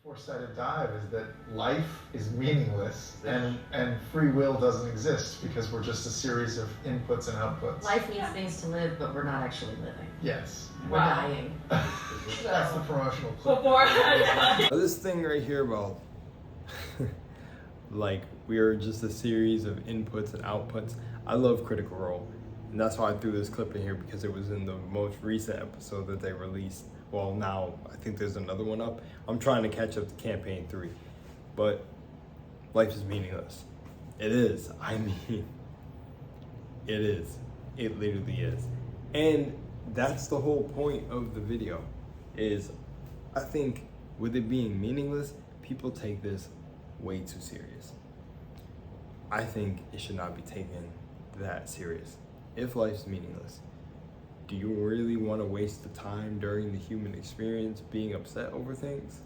four-sided dive is that life is meaningless and free will doesn't exist because we're just a series of inputs and outputs. Life needs things to live, but we're not actually living. Yes. We're dying. That's the promotional clip. This thing right here about like we are just a series of inputs and outputs. I love Critical Role, and that's why I threw this clip in here because it was in the most recent episode that they released. Well, now I think there's another one up. I'm trying to catch up to campaign 3, but life is meaningless. It is. I mean, it is. It literally is. And that's the whole point of the video is I think with it being meaningless, people take this way too serious. I think it should not be taken that serious. If life's meaningless, do you really want to waste the time during the human experience being upset over things?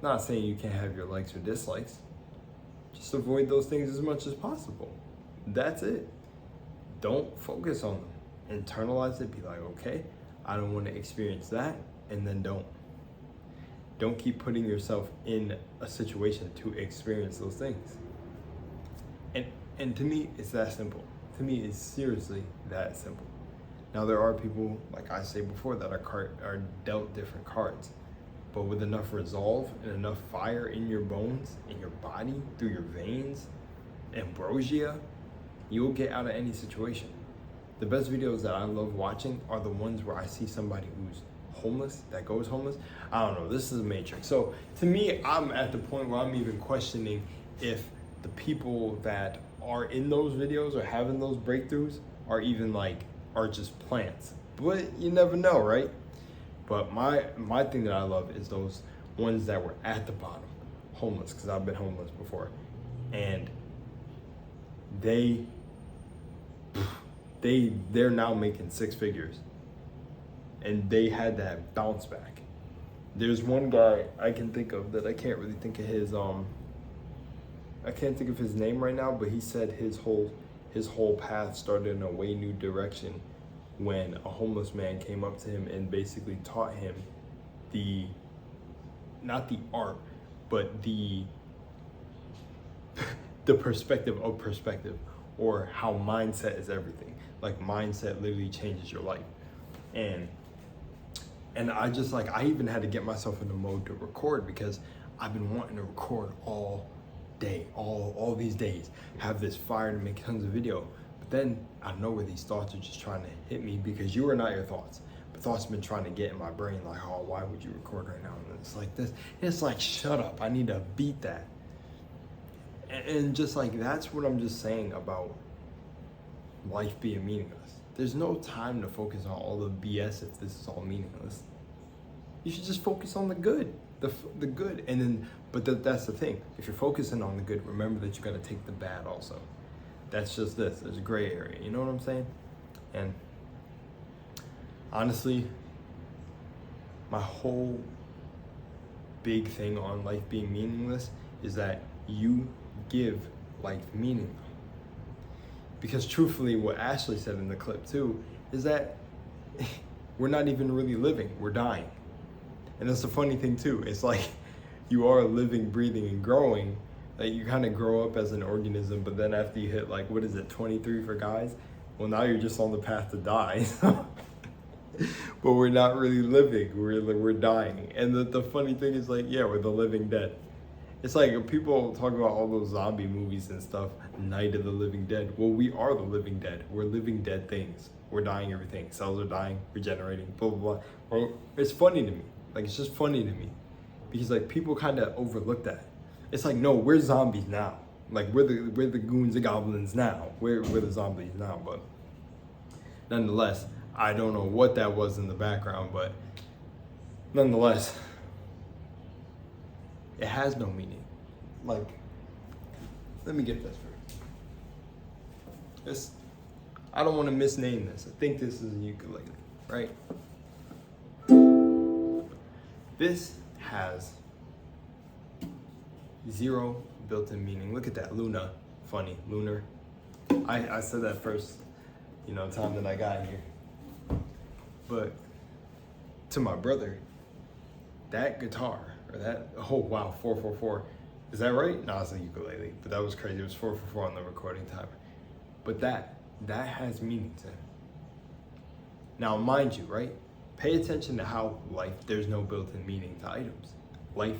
Not saying you can't have your likes or dislikes. Just avoid those things as much as possible. That's it. Don't focus on them. Internalize it. Be like, okay, I don't want to experience that, and then don't. Don't keep putting yourself in a situation to experience those things. And to me, it's that simple. To me, it's seriously that simple. Now, there are people, like I said before, that are dealt different cards. But with enough resolve and enough fire in your bones, in your body, through your veins, ambrosia, you'll get out of any situation. The best videos that I love watching are the ones where I see somebody who's homeless, that goes homeless. I don't know, this is a matrix. So to me, I'm at the point where I'm even questioning if the people that are in those videos or having those breakthroughs are even are just plants. But you never know, right? But my thing that I love is those ones that were at the bottom, homeless, because I've been homeless before. And they're now making 6 figures. And they had that bounce back. There's one guy I can think of that I can't really think of his I can't think of his name right now, but he said his whole path started in a way new direction when a homeless man came up to him and basically taught him not the art, but the perspective of perspective, or how mindset is everything. Like mindset literally changes your life. And I just I even had to get myself in the mode to record because I've been wanting to record all day, all these days, have this fire to make tons of video. But then I know where these thoughts are just trying to hit me because you are not your thoughts. But thoughts have been trying to get in my brain like, oh, why would you record right now? And it's like this. And it's like, shut up. I need to beat that. And just that's what I'm just saying about life being meaningless. There's no time to focus on all the BS if this is all meaningless. You should just focus on the good, the good. And then, that's the thing. If you're focusing on the good, remember that you got to take the bad also. That's just this. There's a gray area. You know what I'm saying? And honestly, my whole big thing on life being meaningless is that you give life meaning. Because truthfully, what Ashley said in the clip too is that we're not even really living, we're dying. And that's the funny thing too. It's like you are living, breathing, and growing. Like you kind of grow up as an organism, but then after you hit 23 for guys? Well, now you're just on the path to die. But we're not really living, we're dying. And the funny thing is we're the living dead. It's like people talk about all those zombie movies and stuff, Night of the Living Dead. Well, we are the living dead. We're living dead things. We're dying everything. Cells are dying, regenerating, blah, blah, blah. Well, it's funny to me. It's just funny to me. Because people kind of overlook that. It's no, we're zombies now. We're the goons and goblins now. We're the zombies now. But nonetheless, I don't know what that was in the background, but nonetheless, it has no meaning. Let me get this first. I don't want to misname this. I think this is a ukulele, right? This has 0 built-in meaning. Look at that, Luna. Funny, lunar. I said that first, time that I got here. But to my brother, that guitar Or that, oh wow, 444. Is that right? No, it's a ukulele, but that was crazy. It was 444 on the recording timer. But that has meaning to him. Now, mind you, right? Pay attention to how life, there's no built-in meaning to items. Life,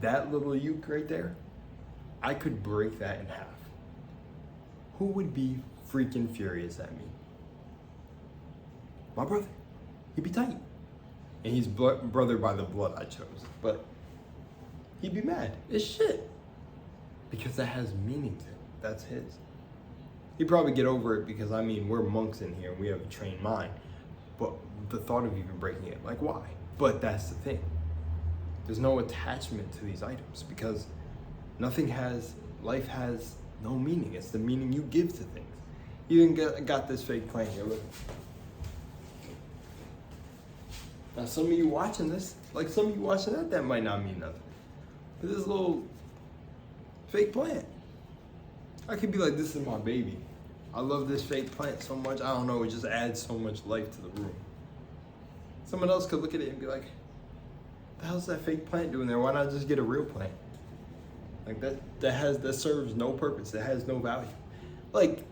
that little uke right there, I could break that in half. Who would be freaking furious at me? My brother. He'd be tight. And he's brother by the blood I chose. But he'd be mad. It's shit. Because that has meaning to him. That's his. He'd probably get over it because, I mean, we're monks in here and we have a trained mind. But the thought of even breaking it, like, why? But that's the thing. There's no attachment to these items because life has no meaning. It's the meaning you give to things. You even got this fake plant here, look. Now some of you watching this, like some of you watching that might not mean nothing. But this little fake plant, I could be like, this is my baby. I love this fake plant so much. I don't know, it just adds so much life to the room. Someone else could look at it and be like, the hell's that fake plant doing there? Why not just get a real plant? Like that serves no purpose. That has no value. Like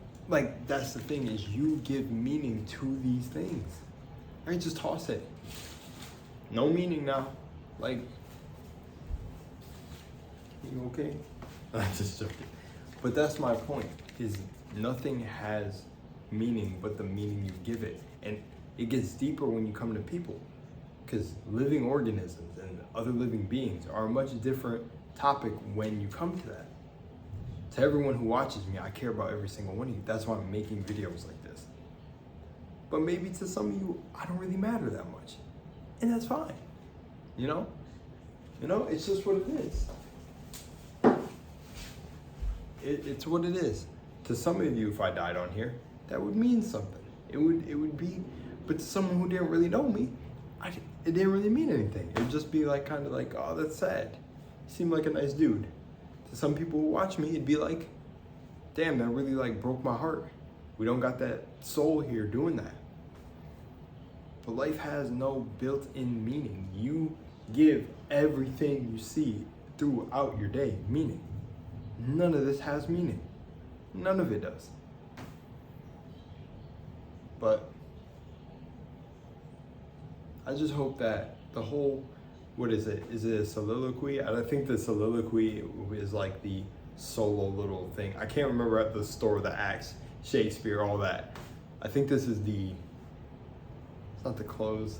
that's the thing, is you give meaning to these things. Right? Just toss it. No meaning now. Like, you okay? I'm just joking. But that's my point, is nothing has meaning but the meaning you give it. And it gets deeper when you come to people, because living organisms and other living beings are a much different topic when you come to that. To everyone who watches me, I care about every single one of you. That's why I'm making videos like this. But maybe to some of you, I don't really matter that much. And that's fine. You know? It's just what it is. It's what it is. To some of you, if I died on here, that would mean something. It would be, but to someone who didn't really know me, it didn't really mean anything. It would just be like, kind of like, oh, that's sad. You seem like a nice dude. To some people who watch me, it'd be like, damn, that really like broke my heart. We don't got that soul here doing that. But life has no built-in meaning. You give everything you see throughout your day meaning. None of this has meaning. None of it does. But I just hope that the whole, what is it? Is it a soliloquy? I think the soliloquy is like the solo little thing. I can't remember at the store, the acts, Shakespeare, all that. I think this is it's not the close.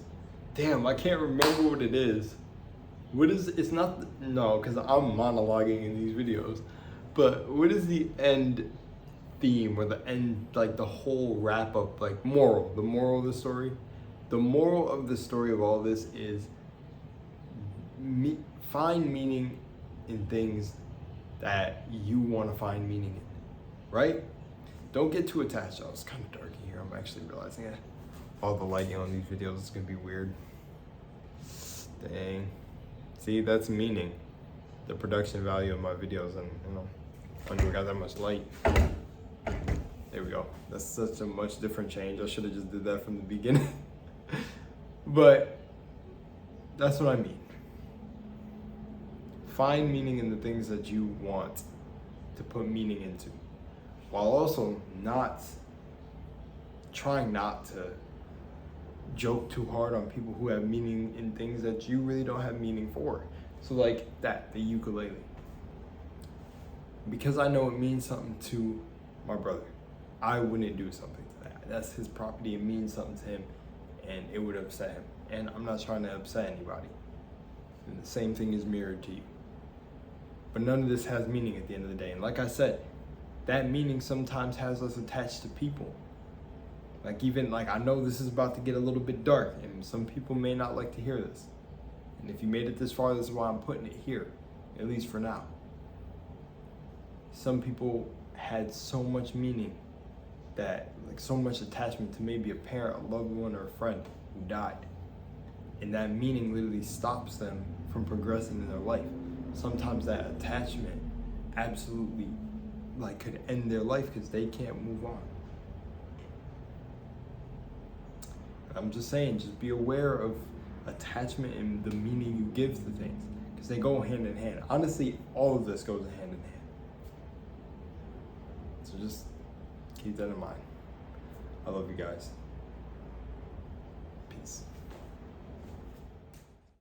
Damn, I can't remember what it is. It's not, no, because I'm monologuing in these videos. But what is the end theme, or the end, like the whole wrap up, like moral, the moral of the story? The moral of the story of all this is find meaning in things that you want to find meaning in, right? Don't get too attached. Oh, it's kind of dark in here. I'm actually realizing it. All the lighting on these videos is gonna be weird. Dang. See, that's meaning. The production value of my videos, and I never got that much light. There we go. That's such a much different change. I should have just did that from the beginning. But that's what I mean. Find meaning in the things that you want to put meaning into, while also trying not to joke too hard on people who have meaning in things that you really don't have meaning for. So like the ukulele. Because I know it means something to my brother, I wouldn't do something to that. That's his property, it means something to him, and it would upset him. And I'm not trying to upset anybody. And the same thing is mirrored to you. But none of this has meaning at the end of the day. And like I said, that meaning sometimes has us attached to people. Like I know this is about to get a little bit dark, and some people may not like to hear this. And if you made it this far, this is why I'm putting it here, at least for now. Some people had so much meaning, so much attachment to maybe a parent, a loved one, or a friend who died. And that meaning literally stops them from progressing in their life. Sometimes that attachment absolutely could end their life because they can't move on. I'm just saying, just be aware of attachment and the meaning you give to things, because they go hand in hand. Honestly, all of this goes hand in hand. So just keep that in mind. I love you guys.